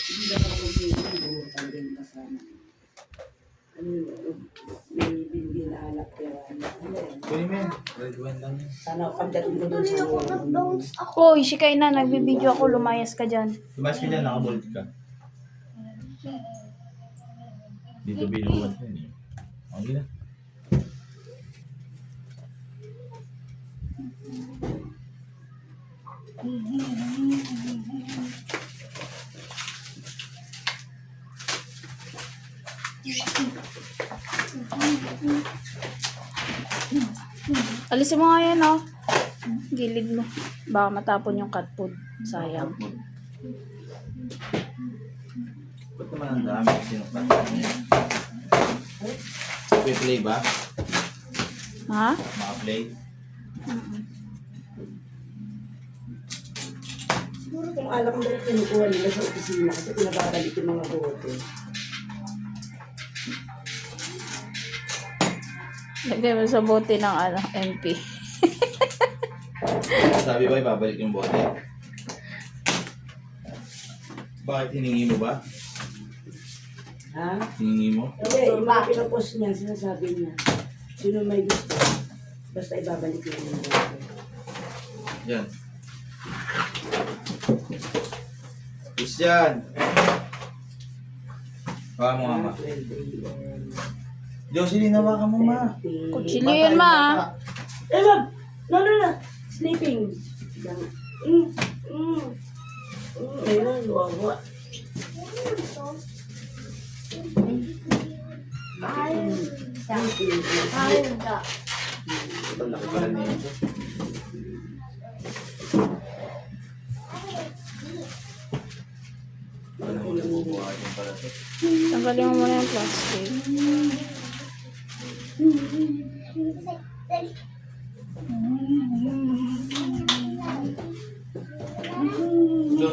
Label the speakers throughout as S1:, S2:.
S1: Hindi na ako mag-iingo. Tanggalin pa sana. Ano yun? May binigyan na alak. Pero ano yan?
S2: Kunin mo yan. Red wine lang yan.
S1: Sana pagdating ko doon sa
S3: Hoy, sikay na. Nagbibideo ako. Lumayas ka dyan.
S2: Tumas ka dyan, nakabolt ka. Dito binubuhat yan eh. Okay na.
S3: Alisin mo nga yan, oh. Gilid mo. Baka matapon yung cat food. Sayang.
S2: Ba't naman ang dami sinuklat niya? Play ba?
S3: Ha?
S2: Maka-play?
S1: siguro kung alam ko rin kinukuha nila sa opisina kasi pinababalik yung mga bote.
S3: Lagay mo sa bote ng ano, MP.
S2: Sabi ba, ibabalik yung bote? Bakit hiningi mo ba?
S1: Ha?
S2: Hiningi mo?
S1: Hindi, yung mga pinapost niya, sinasabi niya, sino may gusto, basta ibabalik niya yung bote.
S2: Yan. Christian! Baka mo nga ma.
S1: 20 AM.
S2: Jocelyn, hawakan mo ma.
S3: Kutsilyo yan, ma.
S1: Eh, wag! No, no, no! Sleeping! Ayun, wawa.
S2: Ang laki pala nito. Ano mo nabubuhay yung pala ito?
S3: Tanggalin mo muna yung plastic.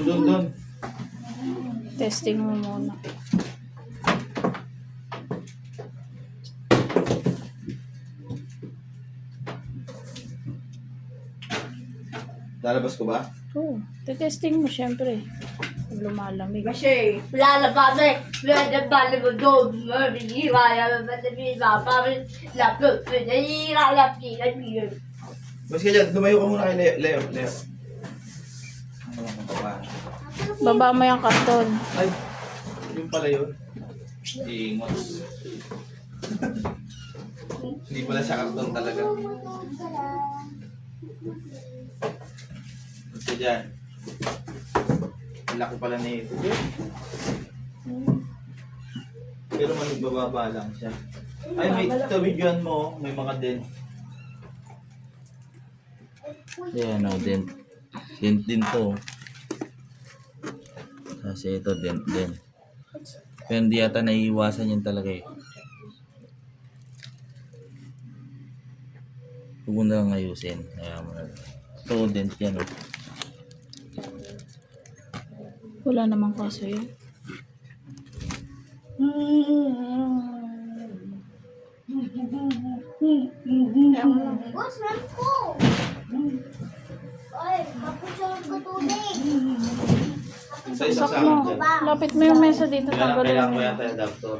S2: Doon.
S3: Testing mo muna.
S2: Lalabas ko ba?
S3: Oo. Testing mo, syempre. Pag lumalamig.
S4: Kasi, lalabas lalabas mo doon, hiraya,
S2: Mas ka dyan, lumayo ka muna kay Leo. Ano ka ba?
S3: Baba mo yung karton.
S2: Ay, yung pala yun. Ingot. Hindi pala siya karton talaga. Mas ka dyan. Ang laki pala na ito. Pero magbababa lang siya. Ay, may tabidyan mo. May mga dent. Yan o, dent. Dent din to. Kasi ito, dent din. Pero hindi yata naiiwasan yun talaga eh. Huwag mo na lang ayusin. Ayaw mo na. Ito, dent yan o.
S3: Wala namang kaso yun.
S4: Boss, meron ko! Ay, kapusunod ko tubig!
S2: Sa isang
S3: Sak
S2: sa akin
S3: mo.
S2: dyan.
S3: Lapit mo yung mesa dito. Tanggalin
S2: Kailangan
S3: mo.
S2: ko yata yung adapter.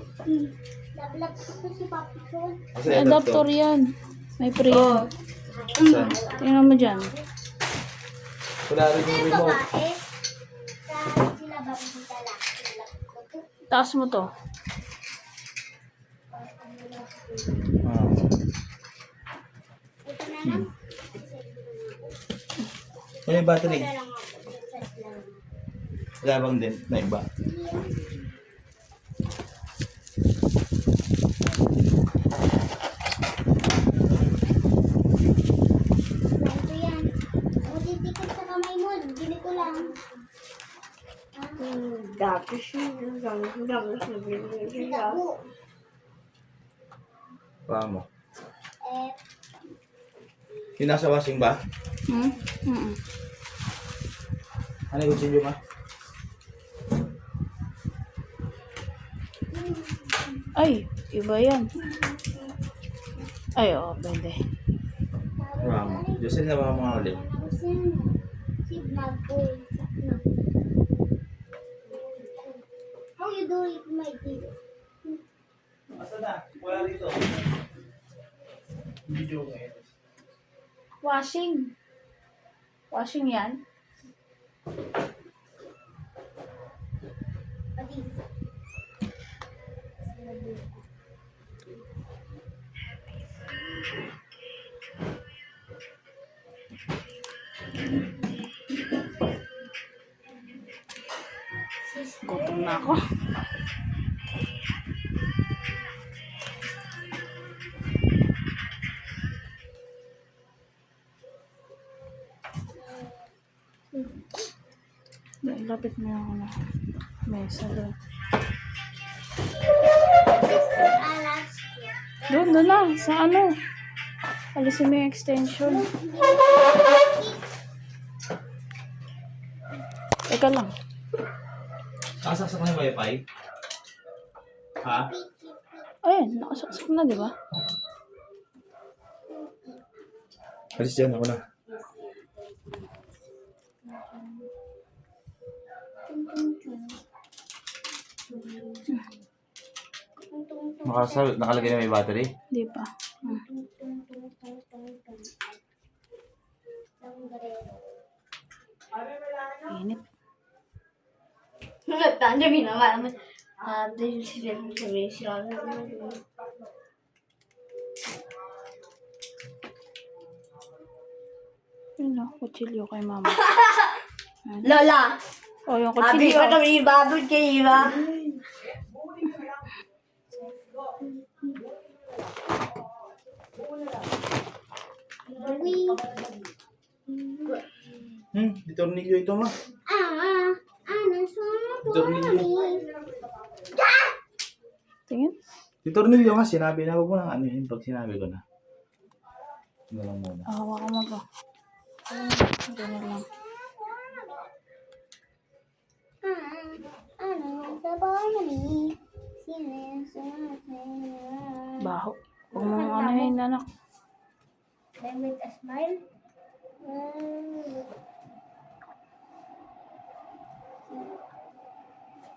S4: Lablab ko si Papusun.
S2: Kasi
S3: May adapter yan. May pre yan.
S2: Saan?
S3: Tingnan mo dyan.
S2: Wala rin yung remote.
S4: Babae, sila ba kita lang?
S3: Taas mo to.
S2: Ah.
S4: Ito na lang.
S2: Ano yung battery?
S4: Ito lang ako. Chat lang.
S2: Wala bang dent na iba?
S4: Ito yan. O, titikot sa kamay mo. Ganito lang.
S1: Dati siya, dami siya.
S4: Dabo.
S2: Pa mo.
S4: Eh,
S2: Yung nasa washing ba? Ano yung kutsilyo ma?
S3: Ay, iba yan. Ay, oo, pwede.
S2: Wala mo. Diyosin na baka mga ulit.
S4: si Magpo. do it, my dear.
S2: Asa na? Wala rito. Video ngayon.
S3: Washing. Washing yan?
S4: Adi.
S3: Gutom na ako. Lapit na ako na mesa doon. Doon na. Sa ano? Alisin mo yung extension. Teka lang.
S2: Nakasaksak na yung wifi? Ha?
S3: Ayun, nakasaksak na, di ba?
S2: Alis dyan, ako na. Nakalagay na may battery?
S3: Di pa. Init.
S4: Tanda binawa naman. Din sila sa mission.
S3: Yun o, kutsilyo kay mama.
S4: Lola,
S3: O, yung
S4: abi
S3: kutsilyo.
S4: pa kami babod kayo ba?
S2: Di tornilyo ito ma.
S4: Ano
S2: Tornilyo.
S3: Tingin.
S2: Di tornilyo nga, sinabi na. Huwag mo nang ano yun pag sinabi ko na. Ano lang muna.
S3: Hawakan mo ba? Ganyan lang.
S4: Ano sa bawali? Sinesuot na.
S3: Baho. Huwag mo ano yun, anak.
S4: Let me a smile.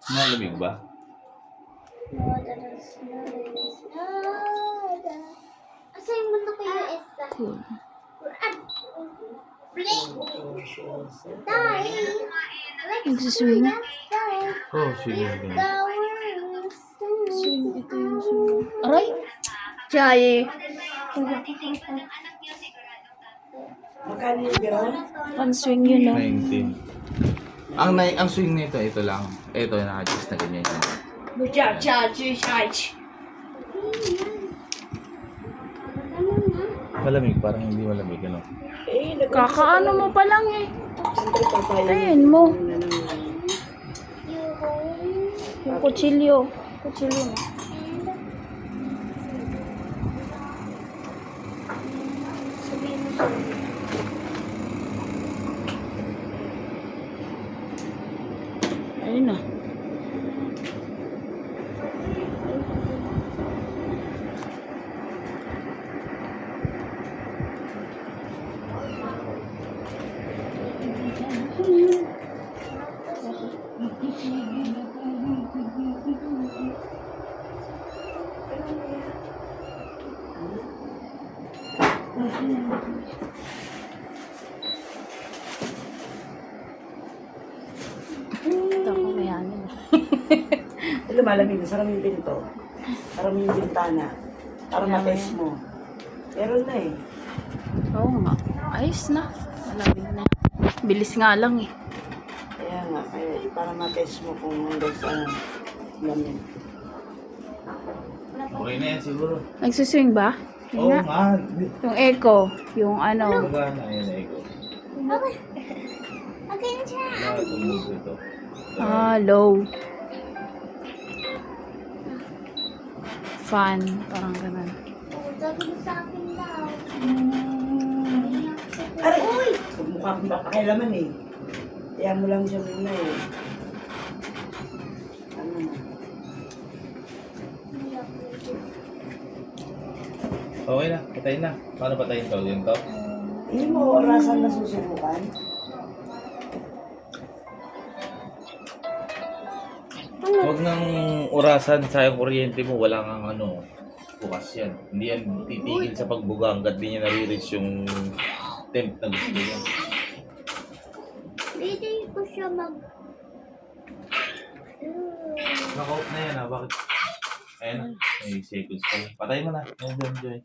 S2: Malamig ba?
S4: Asa yung mundo ko yung isa?
S3: Cool. Nagsiswing.
S2: Oh, sige.
S3: Swing. Ito yung swing. Aray! Chay.
S1: Magkano yung gano'n?
S3: Pan-swing yun, no?
S2: 19. Ang swing nito, ito lang. Ito, naka-adjust na ganyan. Malamig, parang hindi malamig, ano?
S3: Kakaano mo pa lang eh. Ayun mo. Yung kutsilyo. Kutsilyo mo. Ayun na. Ito ako mayanin.
S1: Lumalamig na, sarang yung pinto. Sarang yung bintana. Para matest mo. Meron na eh.
S3: Oo nga. Ayos na. Malamig na. Bilis nga lang eh.
S1: Kaya nga, kaya para matest mo kung hanggang saan lamig.
S2: Okay na yan siguro.
S3: Nagsiswing ba? Yun
S2: Oo
S3: nga.
S2: nga.
S3: Yung echo. Yung ano.
S2: Magana, ayan na ikaw.
S4: Okay na siya.
S2: Wala, tumugo ito.
S3: Low. Fan. Parang ganun.
S4: Sabi mo sa akin daw.
S1: Aray! Uy! Huwag mukha akong papakialaman eh. Kaya mo lang siya muna eh. Ano na?
S2: Okay na, patayin na. Paano patayin to? Yun to?
S1: Hindi mo orasan na susubukan.
S2: Huwag nang orasan, sayang kuryente mo, wala kang bukas yan. Hindi yan titigil sa pagbuga hanggat di niya nare-reach yung temp na gusto niya.
S4: Pwede ko siya
S2: Naka-off na yan ha, bakit? Ayan na, may seconds pa. Patay mo na. Ayan, Joy.